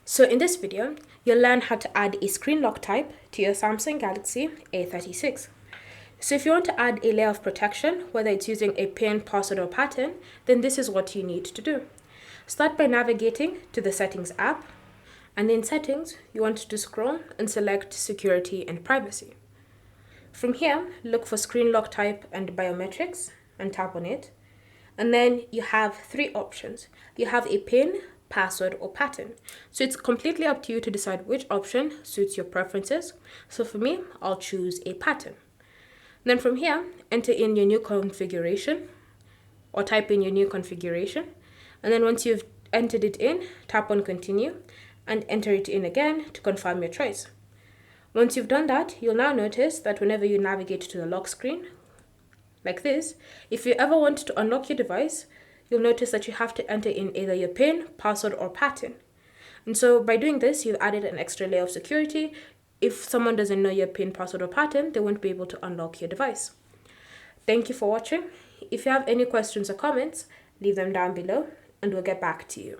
So in this video, you'll learn how to add a screen lock type to your Samsung Galaxy A36. So if you want to add a layer of protection, whether it's using a PIN, password, or pattern, then this is what you need to do. Start by navigating to the Settings app, and in Settings, you want to scroll and select Security and Privacy. From here, look for Screen Lock Type and Biometrics and tap on it. And then you have three options. You have a PIN, password, or pattern. So it's completely up to you to decide which option suits your preferences. So for me, I'll choose a pattern. Then from here, enter in your new configuration or type in your new configuration. And then once you've entered it in, tap on continue and enter it in again to confirm your choice. Once you've done that, you'll now notice that whenever you navigate to the lock screen, like this, if you ever want to unlock your device, you'll notice that you have to enter in either your PIN, password, or pattern. And so by doing this, you've added an extra layer of security. If someone doesn't know your PIN, password, or pattern, they won't be able to unlock your device. Thank you for watching. If you have any questions or comments, leave them down below and we'll get back to you.